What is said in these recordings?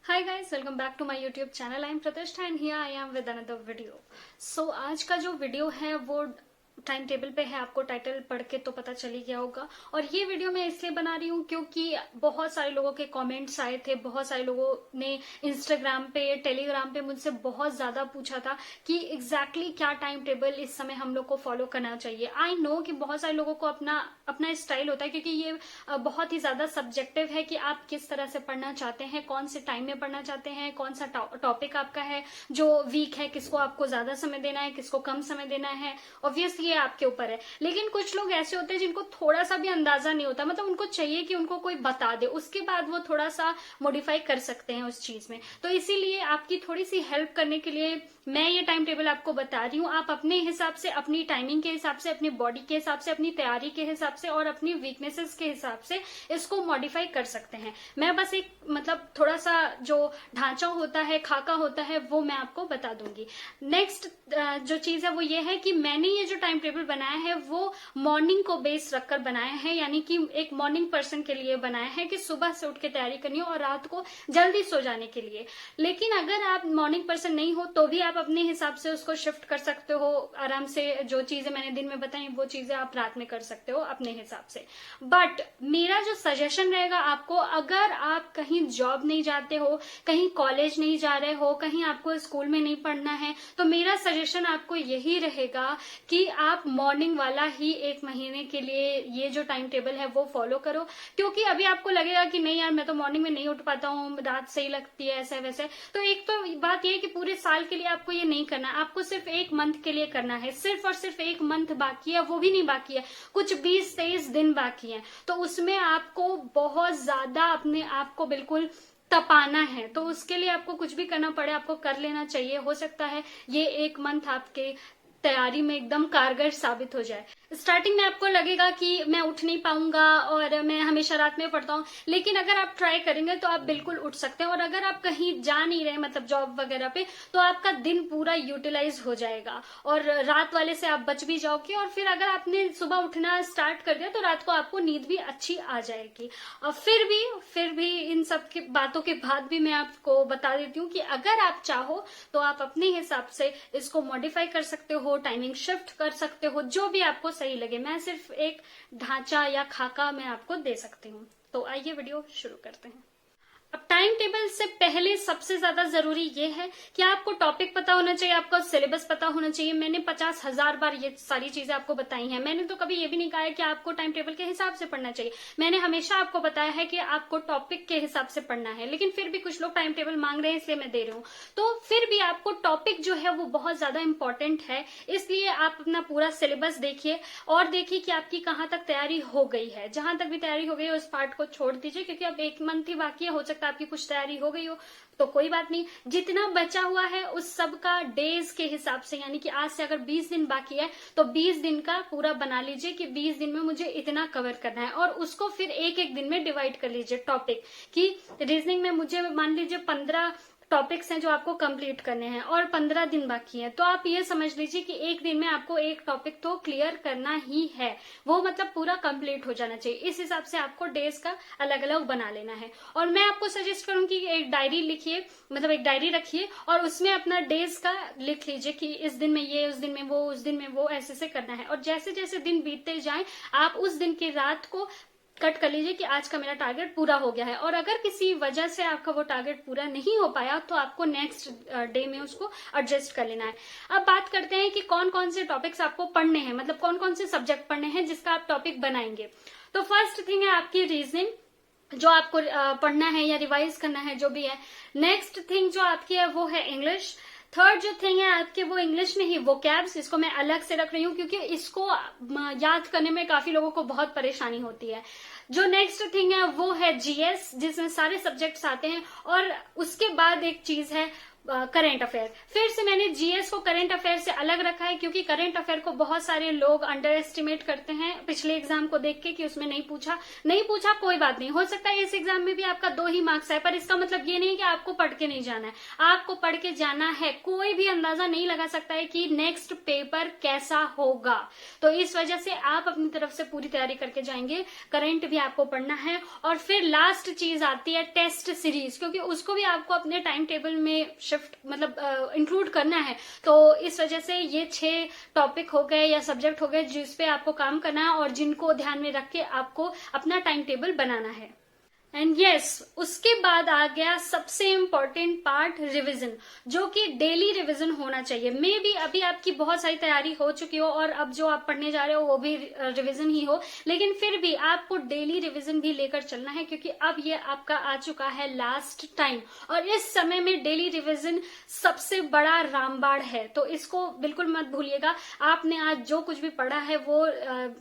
Hi guys, welcome back to my YouTube channel. I am Pratishtha and here I am with another video. So आज का जो video है वो time table पे है, आपको टाइटल पढ़ के तो पता चल ही गया होगा। और ये वीडियो मैं इसलिए बना रही हूँ क्योंकि बहुत सारे लोगों के कमेंट्स आए थे, बहुत सारे लोगों ने इंस्टाग्राम पे, टेलीग्राम पे मुझसे बहुत ज्यादा पूछा था कि एग्जैक्टली क्या टाइम टेबल इस समय हम लोग को फॉलो करना चाहिए। आई नो कि बहुत सारे लोगों को अपना अपना स्टाइल होता है, क्योंकि ये बहुत ही ज्यादा सब्जेक्टिव है कि आप किस तरह से पढ़ना चाहते हैं, कौन से टाइम में पढ़ना चाहते हैं, कौन सा टॉपिक आपका है जो वीक है, किसको आपको ज्यादा समय देना है, किसको कम समय देना है। ऑब्वियसली ये आपके ऊपर है। लेकिन कुछ लोग ऐसे होते हैं जिनको थोड़ा सा भी अंदाजा नहीं होता, मतलब उनको चाहिए कि उनको कोई बता दे, उसके बाद वो थोड़ा सा मॉडिफाई कर सकते हैं उस चीज में। तो इसीलिए आपकी थोड़ी सी हेल्प करने के लिए मैं ये टाइम टेबल आपको बता रही हूँ। आप अपने हिसाब से, अपनी टाइमिंग के हिसाब से, अपनी बॉडी के हिसाब से, अपनी तैयारी के हिसाब से और अपनी वीकनेसेस के हिसाब से इसको मॉडिफाई कर सकते हैं। मैं बस एक मतलब थोड़ा सा जो ढांचा होता है, खाका होता है, वो मैं आपको बता दूंगी। नेक्स्ट जो चीज है वो ये है कि मैंने ये जो टाइम टेबल बनाया है वो मॉर्निंग को बेस रखकर बनाया है, यानी कि एक मॉर्निंग पर्सन के लिए बनाया है कि सुबह से उठ के तैयारी करनी हो और रात को जल्दी सो जाने के लिए। लेकिन अगर आप मॉर्निंग पर्सन नहीं हो तो भी आप अपने हिसाब से उसको शिफ्ट कर सकते हो आराम से। जो चीजें मैंने दिन में बताई वो चीजें आप रात में कर सकते हो अपने हिसाब से। बट मेरा जो सजेशन रहेगा आपको, अगर आप कहीं जॉब नहीं जाते हो, कहीं कॉलेज नहीं जा रहे हो, कहीं आपको स्कूल में नहीं पढ़ना है, तो मेरा सजेशन आपको यही रहेगा कि आप मॉर्निंग वाला ही एक महीने के लिए ये जो टाइम टेबल है वो फॉलो करो। क्योंकि अभी आपको लगेगा कि नहीं यार, मैं तो मॉर्निंग में नहीं उठ पाता हूँ, रात सही लगती है, ऐसे वैसे। तो एक तो बात ये है कि पूरे साल के लिए आपको ये नहीं करना, आपको सिर्फ एक मंथ के लिए करना है। सिर्फ और सिर्फ एक मंथ बाकी है, वो भी नहीं बाकी है, कुछ 20-23 दिन बाकी है। तो उसमें आपको बहुत ज्यादा अपने आप को बिल्कुल तपाना है। तो उसके लिए आपको कुछ भी करना पड़े, आपको कर लेना चाहिए। हो सकता है ये एक मंथ आपके तैयारी में एकदम कारगर साबित हो जाए। स्टार्टिंग में आपको लगेगा कि मैं उठ नहीं पाऊंगा और मैं हमेशा रात में पढ़ता हूँ, लेकिन अगर आप ट्राई करेंगे तो आप बिल्कुल उठ सकते हैं। और अगर आप कहीं जा नहीं रहे, मतलब जॉब वगैरह पे, तो आपका दिन पूरा यूटिलाइज हो जाएगा और रात वाले से आप बच भी जाओगे। और फिर अगर आपने सुबह उठना स्टार्ट कर दिया तो रात को आपको नींद भी अच्छी आ जाएगी। और फिर भी इन सब की बातों के बाद भी मैं आपको बता देती हूँ कि अगर आप चाहो तो आप अपने हिसाब से इसको मॉडिफाई कर सकते हो, टाइमिंग शिफ्ट कर सकते हो, जो भी आपको सही लगे। मैं सिर्फ एक ढांचा या खाका मैं आपको दे सकती हूँ। तो आइए वीडियो शुरू करते हैं। अब टाइम टेबल से पहले सबसे ज्यादा जरूरी ये है कि आपको टॉपिक पता होना चाहिए, आपका सिलेबस पता होना चाहिए। मैंने 50,000 बार ये सारी चीजें आपको बताई हैं। मैंने तो कभी ये भी नहीं कहा है कि आपको टाइम टेबल के हिसाब से पढ़ना चाहिए। मैंने हमेशा आपको बताया है कि आपको टॉपिक के हिसाब से पढ़ना है। लेकिन फिर भी कुछ लोग टाइम टेबल मांग रहे हैं, इसलिए मैं दे रही हूँ। तो फिर भी आपको टॉपिक जो है वो बहुत ज्यादा इंपॉर्टेंट है, इसलिए आप अपना पूरा सिलेबस देखिए और देखिए कि आपकी कहाँ तक तैयारी हो गई है। जहां तक भी तैयारी हो गई है उस पार्ट को छोड़ दीजिए, क्योंकि अब एक मंथ ही बाकी है। हो सकता है आपकी कुछ तैयारी हो गई हो तो कोई बात नहीं, जितना बचा हुआ है उस सब का डेज के हिसाब से, यानी कि आज से अगर 20 दिन बाकी है तो 20 दिन का पूरा बना लीजिए कि 20 दिन में मुझे इतना कवर करना है। और उसको फिर एक एक दिन में डिवाइड कर लीजिए टॉपिक की। रीजनिंग में मुझे मान लीजिए 15 टॉपिक्स हैं जो आपको कंप्लीट करने हैं और 15 दिन बाकी है, तो आप ये समझ लीजिए कि एक दिन में आपको एक टॉपिक तो क्लियर करना ही है, वो मतलब पूरा कंप्लीट हो जाना चाहिए। इस हिसाब से आपको डेज का अलग अलग बना लेना है। और मैं आपको सजेस्ट करूंगी कि एक डायरी लिखिए, मतलब एक डायरी रखिए और उसमें अपना डेज का लिख लीजिए कि इस दिन में ये, उस दिन में वो, उस दिन में वो, ऐसे से करना है। और जैसे जैसे दिन बीतते जाए आप उस दिन की रात को कट कर लीजिए कि आज का मेरा टारगेट पूरा हो गया है। और अगर किसी वजह से आपका वो टारगेट पूरा नहीं हो पाया तो आपको नेक्स्ट डे में उसको एडजस्ट कर लेना है। अब बात करते हैं कि कौन कौन से टॉपिक्स आपको पढ़ने हैं, मतलब कौन कौन से सब्जेक्ट पढ़ने हैं जिसका आप टॉपिक बनाएंगे। तो फर्स्ट थिंग है आपकी रीजनिंग, जो आपको पढ़ना है या रिवाइज करना है, जो भी है। नेक्स्ट थिंग जो आपकी है वो है इंग्लिश। थर्ड जो थिंग है आपके वो इंग्लिश में ही वोकैब्स, इसको मैं अलग से रख रही हूँ क्योंकि इसको याद करने में काफी लोगों को बहुत परेशानी होती है। जो नेक्स्ट थिंग है वो है जीएस, जिसमें सारे सब्जेक्ट्स आते हैं। और उसके बाद एक चीज है करंट अफेयर। फिर से मैंने जीएस को करंट अफेयर से अलग रखा है, क्योंकि करंट अफेयर को बहुत सारे लोग अंडर एस्टिमेट करते हैं पिछले एग्जाम को देख के कि उसमें नहीं पूछा कोई बात नहीं, हो सकता है इस एग्जाम में भी आपका 2 ही मार्क्स है, पर इसका मतलब ये नहीं कि आपको पढ़ के नहीं जाना है, आपको पढ़ के जाना है। कोई भी अंदाजा नहीं लगा सकता है कि नेक्स्ट पेपर कैसा होगा, तो इस वजह से आप अपनी तरफ से पूरी तैयारी करके जाएंगे। करंट भी आपको पढ़ना है, और फिर लास्ट चीज आती है टेस्ट सीरीज, क्योंकि उसको भी आपको अपने टाइम टेबल में मतलब इंक्लूड करना है। तो इस वजह से ये 6 टॉपिक हो गए या सब्जेक्ट हो गए जिसपे आपको काम करना है और जिनको ध्यान में रख के आपको अपना टाइम टेबल बनाना है। एंड यस, उसके बाद आ गया सबसे इम्पोर्टेंट पार्ट, रिवीजन, जो कि डेली रिवीजन होना चाहिए। मे बी अभी आपकी बहुत सारी तैयारी हो चुकी हो और अब जो आप पढ़ने जा रहे हो वो भी रिवीजन ही हो, लेकिन फिर भी आपको डेली रिवीजन भी लेकर चलना है, क्योंकि अब ये आपका आ चुका है लास्ट टाइम, और इस समय में डेली रिवीजन सबसे बड़ा रामबाण है। तो इसको बिल्कुल मत भूलिएगा। आपने आज जो कुछ भी पढ़ा है वो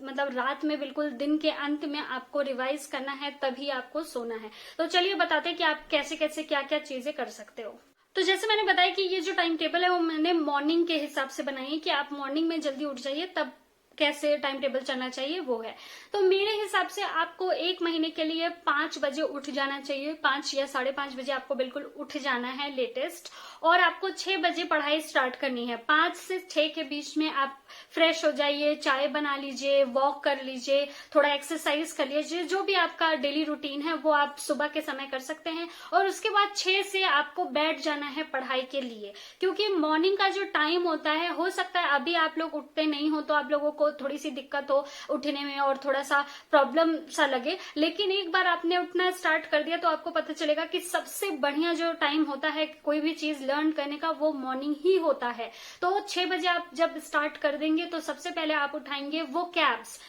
मतलब रात में बिल्कुल दिन के अंत में आपको रिवाइज करना है, तभी आपको सोना है। तो चलिए बताते हैं कि आप कैसे कैसे क्या क्या चीजें कर सकते हो। तो जैसे मैंने बताया कि ये जो टाइम टेबल है वो मैंने मॉर्निंग के हिसाब से बनाई है, कि आप मॉर्निंग में जल्दी उठ जाइए, तब कैसे टाइम टेबल चलना चाहिए वो है। तो मेरे हिसाब से आपको 1 महीने के लिए 5 बजे उठ जाना चाहिए, 5 या 5:30 बजे आपको बिल्कुल उठ जाना है लेटेस्ट, और आपको 6 बजे पढ़ाई स्टार्ट करनी है। 5 से 6 के बीच में आप फ्रेश हो जाइए, चाय बना लीजिए, वॉक कर लीजिए, थोड़ा एक्सरसाइज कर लीजिए, जो भी आपका डेली रूटीन है वो आप सुबह के समय कर सकते हैं। और उसके बाद 6 से आपको बैठ जाना है पढ़ाई के लिए, क्योंकि मॉर्निंग का जो टाइम होता है, हो सकता है अभी आप लोग उठते नहीं हो तो आप लोगों को थोड़ी सी दिक्कत हो उठने में और थोड़ा सा प्रॉब्लम सा लगे, लेकिन एक बार आपने उठना स्टार्ट कर दिया तो आपको पता चलेगा कि सबसे बढ़िया जो टाइम होता है कोई भी चीज लर्न करने का वो मॉर्निंग ही होता है। तो 6 बजे आप जब स्टार्ट कर देंगे तो सबसे पहले आप उठाएंगे वोकैब्स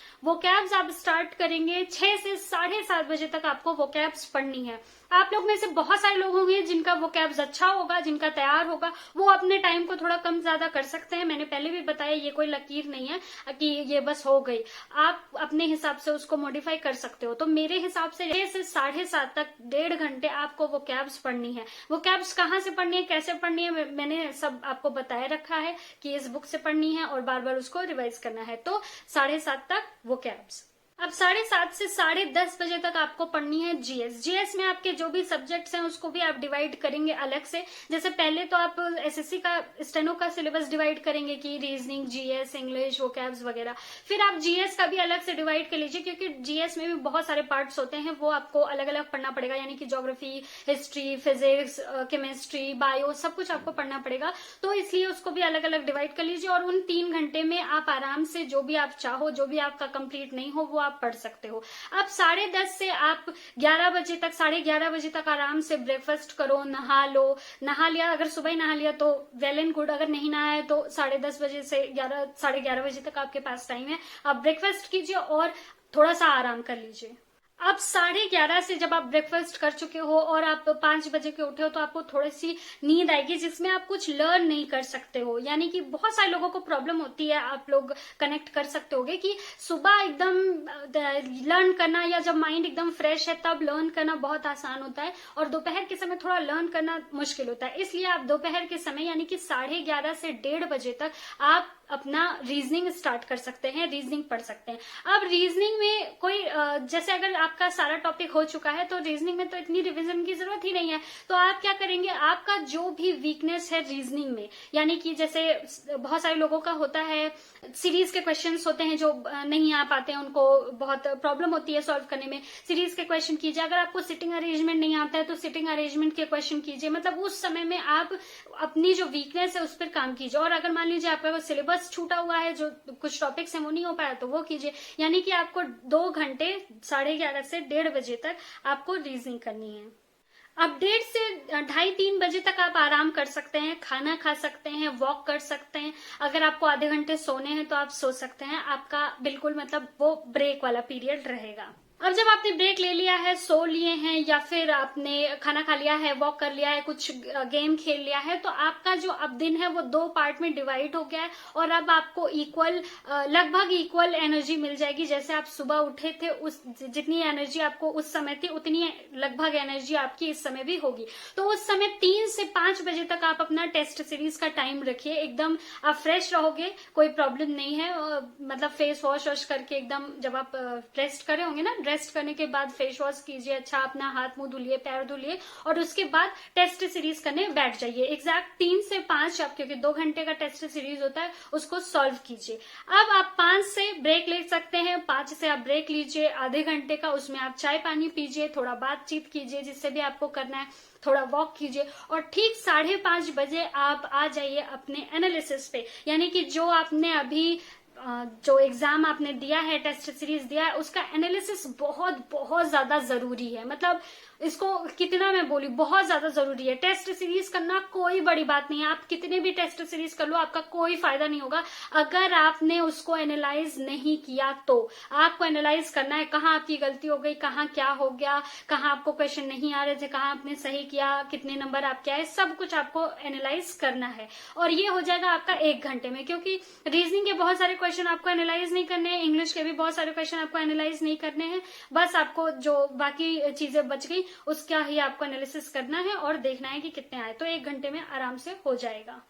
आप स्टार्ट करेंगे। 6 से 7:30 बजे तक आपको वोकैब्स पढ़नी है। आप लोग में से बहुत सारे लोग होंगे जिनका वोकैब्स अच्छा होगा, जिनका तैयार होगा, वो अपने टाइम को थोड़ा कम ज्यादा कर सकते हैं। मैंने पहले भी बताया ये कोई लकीर नहीं है कि ये बस हो गई, आप अपने हिसाब से उसको मॉडिफाई कर सकते हो। तो मेरे हिसाब से 6 से 7:30 तक 1.5 घंटे आपको वोकैब्स पढ़नी है। वोकैब्स कहाँ से पढ़नी है, कैसे पढ़नी है, मैंने सब आपको बताया रखा है कि इस बुक से पढ़नी है और बार बार उसको रिवाइज करना है। तो 7:30 तक वोकैब्स। अब 7:30 से 10:30 बजे तक आपको पढ़नी है जीएस में आपके जो भी सब्जेक्ट्स हैं उसको भी आप डिवाइड करेंगे अलग से। जैसे पहले तो आप एसएससी का स्टेनो का सिलेबस डिवाइड करेंगे कि रीजनिंग, जीएस, इंग्लिश, वोकैब्स वगैरह। फिर आप जीएस का भी अलग से डिवाइड कर लीजिए, क्योंकि जीएस में भी बहुत सारे पार्ट्स होते हैं, वो आपको अलग अलग पढ़ना पड़ेगा, यानी कि geography, history, physics, chemistry, bio, सब कुछ आपको पढ़ना पड़ेगा। तो इसलिए उसको भी अलग अलग डिवाइड कर लीजिए, और उन 3 घंटे में आप आराम से जो भी आप चाहो, जो भी आपका कंप्लीट नहीं हो वो आप पढ़ सकते हो। अब 10:30 से आप 11 बजे तक, 11:30 बजे तक आराम से ब्रेकफास्ट करो, नहा लो। नहा लिया, अगर सुबह ही नहा लिया तो वेल एंड गुड, अगर नहीं नहाया तो 10:30 बजे से 11 बजे तक आपके पास टाइम है। आप ब्रेकफास्ट कीजिए और थोड़ा सा आराम कर लीजिए। अब 11:30 से जब आप ब्रेकफास्ट कर चुके हो और आप 5 बजे के उठे हो तो आपको थोड़ी सी नींद आएगी, जिसमें आप कुछ लर्न नहीं कर सकते हो। यानी कि बहुत सारे लोगों को प्रॉब्लम होती है, आप लोग कनेक्ट कर सकते होगे कि सुबह एकदम लर्न करना या जब माइंड एकदम फ्रेश है तब लर्न करना बहुत आसान होता है, और दोपहर के समय थोड़ा लर्न करना मुश्किल होता है। इसलिए आप दोपहर के समय यानी कि 11:30 से 1:30 बजे तक आप अपना रीजनिंग स्टार्ट कर सकते हैं, रीजनिंग पढ़ सकते हैं। अब रीजनिंग में कोई जैसे अगर आपका सारा टॉपिक हो चुका है तो रीजनिंग में तो इतनी रिवीजन की जरूरत ही नहीं है। तो आप क्या करेंगे, आपका जो भी वीकनेस है रीजनिंग में, यानी कि जैसे बहुत सारे लोगों का होता है सीरीज के क्वेश्चंस होते हैं जो नहीं आ पाते हैं, उनको बहुत प्रॉब्लम होती है सॉल्व करने में, सीरीज के क्वेश्चन कीजिए। अगर आपको सिटिंग अरेंजमेंट नहीं आता है तो सिटिंग अरेंजमेंट के क्वेश्चन कीजिए। मतलब उस समय में आप अपनी जो वीकनेस है उस पर काम कीजिए। और अगर मान लीजिए आपका सिलेबस छूटा हुआ है, जो कुछ टॉपिक्स हैं वो नहीं हो पाया, तो वो कीजिए। यानी कि आपको 2 घंटे 11:30 से 1:30 बजे तक आपको रीजनिंग करनी है। अब 1:30 से 2:30-3 बजे तक आप आराम कर सकते हैं, खाना खा सकते हैं, वॉक कर सकते हैं। अगर आपको आधे घंटे सोने हैं तो आप सो सकते हैं। आपका बिल्कुल मतलब वो ब्रेक वाला पीरियड रहेगा। अब जब आपने ब्रेक ले लिया है, सो लिए हैं या फिर आपने खाना खा लिया है, वॉक कर लिया है, कुछ गेम खेल लिया है, तो आपका जो अब दिन है वो 2 पार्ट में डिवाइड हो गया है और अब आपको लगभग इक्वल एनर्जी मिल जाएगी। जैसे आप सुबह उठे थे, उस जितनी एनर्जी आपको उस समय थी उतनी लगभग एनर्जी आपकी इस समय भी होगी। तो उस समय 3 से 5 बजे तक आप अपना टेस्ट सीरीज का टाइम रखिए। एकदम आप फ्रेश रहोगे, कोई प्रॉब्लम नहीं है। मतलब फेस वॉश करके एकदम, जब आप रेस्ट करे होंगे ना, रेस्ट करने के बाद फेस वॉश कीजिए, अच्छा अपना हाथ मुंह धुलिए, पैर धुलिए और उसके बाद टेस्ट सीरीज करने बैठ जाइए। एग्जैक्ट 3 से 5 आप, क्योंकि 2 घंटे का टेस्ट सीरीज होता है, उसको सॉल्व कीजिए। अब आप 5 से ब्रेक ले सकते हैं, 5 से आप ब्रेक लीजिए आधे घंटे का, उसमें आप चाय पानी पीजिए, थोड़ा बातचीत कीजिए जिससे भी आपको करना है, थोड़ा वॉक कीजिए और ठीक 5:30 बजे आप आ जाइए अपने एनालिसिस पे। यानी कि जो आपने अभी जो एग्जाम आपने दिया है, टेस्ट सीरीज दिया है, उसका एनालिसिस बहुत बहुत ज्यादा जरूरी है। मतलब इसको कितना मैं बोली, बहुत ज्यादा जरूरी है। टेस्ट सीरीज करना कोई बड़ी बात नहीं है, आप कितने भी टेस्ट सीरीज कर लो, आपका कोई फायदा नहीं होगा अगर आपने उसको एनालाइज नहीं किया। तो आपको एनालाइज करना है कहाँ आपकी गलती हो गई, कहाँ क्या हो गया, कहाँ आपको क्वेश्चन नहीं आ रहे थे, कहाँ आपने सही किया, कितने नंबर आपके आए, सब कुछ आपको एनालाइज करना है। और ये हो जाएगा आपका 1 घंटे में, क्योंकि रीजनिंग के बहुत सारे क्वेश्चन आपको एनालाइज नहीं करने हैं, इंग्लिश के भी बहुत सारे क्वेश्चन आपको एनालाइज नहीं करने हैं। बस आपको जो बाकी चीजें बच गई उसका ही आपको एनालिसिस करना है और देखना है कि कितने आए। तो 1 घंटे में आराम से हो जाएगा।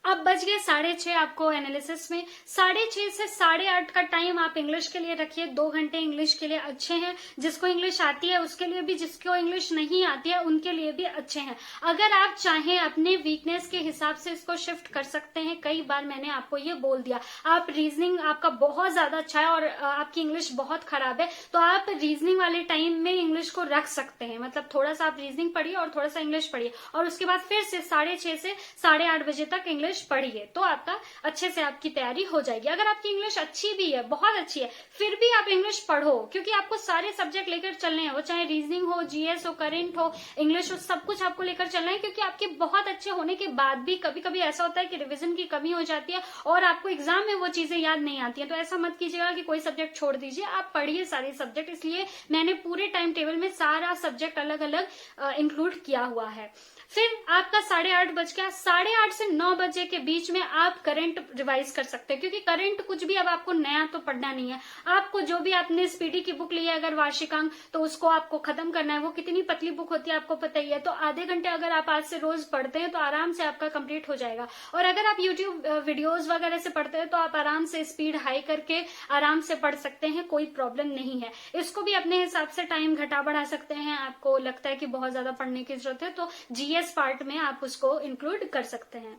अब बज गए 6:30 आपको एनालिसिस में। 6:30 से 8:30 का टाइम आप इंग्लिश के लिए रखिए। 2 घंटे इंग्लिश के लिए अच्छे हैं। जिसको इंग्लिश आती है उसके लिए भी, जिसको इंग्लिश नहीं आती है उनके लिए भी अच्छे हैं। अगर आप चाहें अपने वीकनेस के हिसाब से इसको शिफ्ट कर सकते हैं। कई बार मैंने आपको ये बोल दिया, आप रीजनिंग आपका बहुत ज्यादा अच्छा है और आपकी इंग्लिश बहुत खराब है, तो आप रीजनिंग वाले टाइम में इंग्लिश को रख सकते हैं। मतलब थोड़ा सा आप रीजनिंग पढ़िए और थोड़ा सा इंग्लिश पढ़िए और उसके बाद फिर से 6:30 से 8:30 बजे तक इंग्लिश पढ़िए, तो आपका अच्छे से आपकी तैयारी हो जाएगी। अगर आपकी इंग्लिश अच्छी भी है, बहुत अच्छी है, फिर भी आप इंग्लिश पढ़ो, क्योंकि आपको सारे सब्जेक्ट लेकर चलने हैं। वो चाहे रीजनिंग हो, जीएस हो, करंट हो, इंग्लिश हो, सब कुछ आपको लेकर चलना है। क्योंकि आपके बहुत अच्छे होने के बाद भी कभी कभी ऐसा होता है कि रिविजन की कमी हो जाती है और आपको एग्जाम में वो चीजें याद नहीं आती है। तो ऐसा मत कीजिएगा कि कोई सब्जेक्ट छोड़ दीजिए, आप पढ़िए सारे सब्जेक्ट। इसलिए मैंने पूरे टाइम टेबल में सारा सब्जेक्ट अलग अलग इंक्लूड किया हुआ है। फिर आपका 8:30 बज गया। 8:30 से 9 बजे के बीच में आप करंट रिवाइज कर सकते हैं, क्योंकि करंट कुछ भी अब आपको नया तो पढ़ना नहीं है। आपको जो भी आपने स्पीडी की बुक ली है अगर वार्षिकांक, तो उसको आपको खत्म करना है। वो कितनी पतली बुक होती है आपको पता ही है। तो आधे घंटे अगर आप आज से रोज पढ़ते हैं तो आराम से आपका कंप्लीट हो जाएगा। और अगर आप यूट्यूब वीडियोज वगैरह से पढ़ते हैं तो आप आराम से स्पीड हाई करके आराम से पढ़ सकते हैं, कोई प्रॉब्लम नहीं है। इसको भी अपने हिसाब से टाइम घटा बढ़ा सकते हैं। आपको लगता है कि बहुत ज्यादा पढ़ने की जरूरत है तो जीएस पार्ट में आप उसको इंक्लूड कर सकते हैं।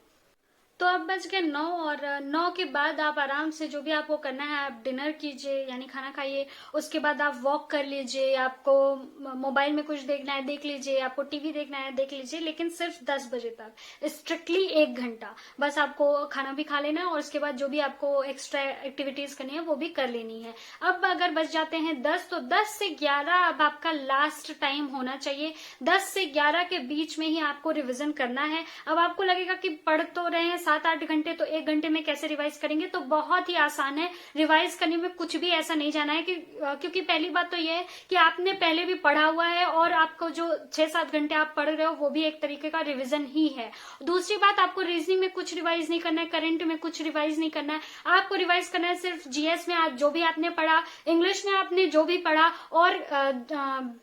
तो अब बज गए 9 और 9 के बाद आप आराम से जो भी आपको करना है, आप डिनर कीजिए यानी खाना खाइए। उसके बाद आप वॉक कर लीजिए। आपको मोबाइल में कुछ देखना है देख लीजिए, आपको टीवी देखना है देख लीजिए, लेकिन सिर्फ 10 बजे तक, स्ट्रिक्टली 1 घंटा बस। आपको खाना भी खा लेना है और उसके बाद जो भी आपको एक्स्ट्रा एक्टिविटीज करनी है वो भी कर लेनी है। अब अगर बज जाते हैं 10, तो 10 से 11 अब आपका लास्ट टाइम होना चाहिए। 10 से 11 के बीच में ही आपको रिविजन करना है। अब आपको लगेगा कि पढ़ तो रहे हैं 7-8 घंटे, तो 1 घंटे में कैसे रिवाइज करेंगे? तो बहुत ही आसान है। रिवाइज करने में कुछ भी ऐसा नहीं जाना है क्योंकि पहली बात तो यह है कि आपने पहले भी पढ़ा हुआ है और आपको जो 6-7 घंटे आप पढ़ रहे हो वो भी एक तरीके का रिविजन ही है। दूसरी बात, आपको रीजनिंग में कुछ रिवाइज नहीं करना है, करंट में कुछ रिवाइज नहीं करना है। आपको रिवाइज करना है सिर्फ जीएस में आज जो भी आपने पढ़ा, इंग्लिश में आपने जो भी पढ़ा और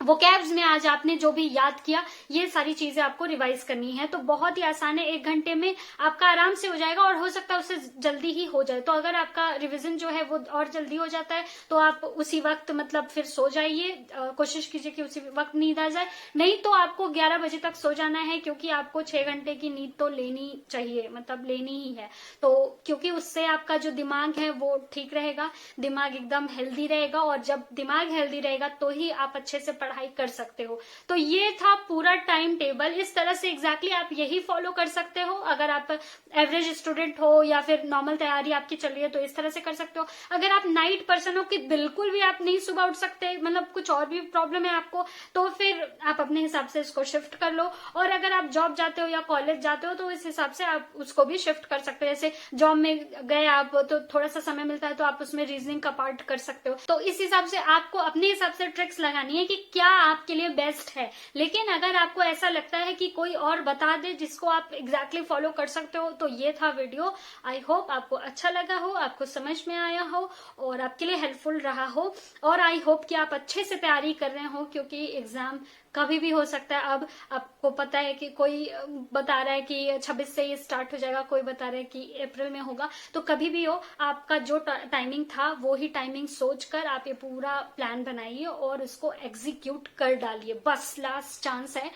वोकैब्स में आज आपने जो भी याद किया, ये सारी चीजें आपको रिवाइज करनी है। तो बहुत ही आसान है, 1 घंटे में आपका आराम से हो जाएगा और हो सकता है उससे जल्दी ही हो जाए। तो अगर आपका रिवीजन जो है वो और जल्दी हो जाता है तो आप उसी वक्त मतलब फिर सो जाइए। कोशिश कीजिए कि उसी वक्त नींद आ जाए, नहीं तो आपको 11 बजे तक सो जाना है, क्योंकि आपको 6 घंटे की नींद तो लेनी चाहिए, मतलब लेनी ही है। तो क्योंकि उससे आपका जो दिमाग है वो ठीक रहेगा, दिमाग एकदम हेल्दी रहेगा और जब दिमाग हेल्दी रहेगा तो ही आप अच्छे से पढ़ाई पढ़ाई कर सकते हो। तो ये था पूरा टाइम टेबल। इस तरह से एग्जैक्टली आप यही फॉलो कर सकते हो। अगर आप एवरेज स्टूडेंट हो या फिर नॉर्मल तैयारी आपकी चल रही है तो इस तरह से कर सकते हो। अगर आप नाइट पर्सन हो कि बिल्कुल भी आप नहीं सुबह उठ सकते, मतलब कुछ और भी प्रॉब्लम है आपको, तो फिर आप अपने हिसाब से इसको शिफ्ट कर लो। और अगर आप जॉब जाते हो या कॉलेज जाते हो तो इस हिसाब से आप उसको भी शिफ्ट कर सकते हो। जैसे जॉब में गए आप तो थोड़ा सा समय मिलता है तो आप उसमें रीजनिंग का पार्ट कर सकते हो। तो इस हिसाब से आपको अपने हिसाब से ट्रिक्स लगानी है कि क्या आपके लिए बेस्ट है। लेकिन अगर आपको ऐसा लगता है कि कोई और बता दे जिसको आप एग्जैक्टली फॉलो कर सकते हो, तो ये था वीडियो। आई होप आपको अच्छा लगा हो, आपको समझ में आया हो और आपके लिए हेल्पफुल रहा हो। और आई होप कि आप अच्छे से तैयारी कर रहे हो, क्योंकि एग्जाम कभी भी हो सकता है। अब आपको पता है कि कोई बता रहा है कि 26 से ये स्टार्ट हो जाएगा, कोई बता रहा है कि अप्रैल में होगा। तो कभी भी हो, आपका जो टाइमिंग था वो ही टाइमिंग सोचकर आप ये पूरा प्लान बनाइए और उसको एग्जीक्यूट कर डालिए। बस लास्ट चांस है।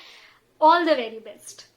All the very best.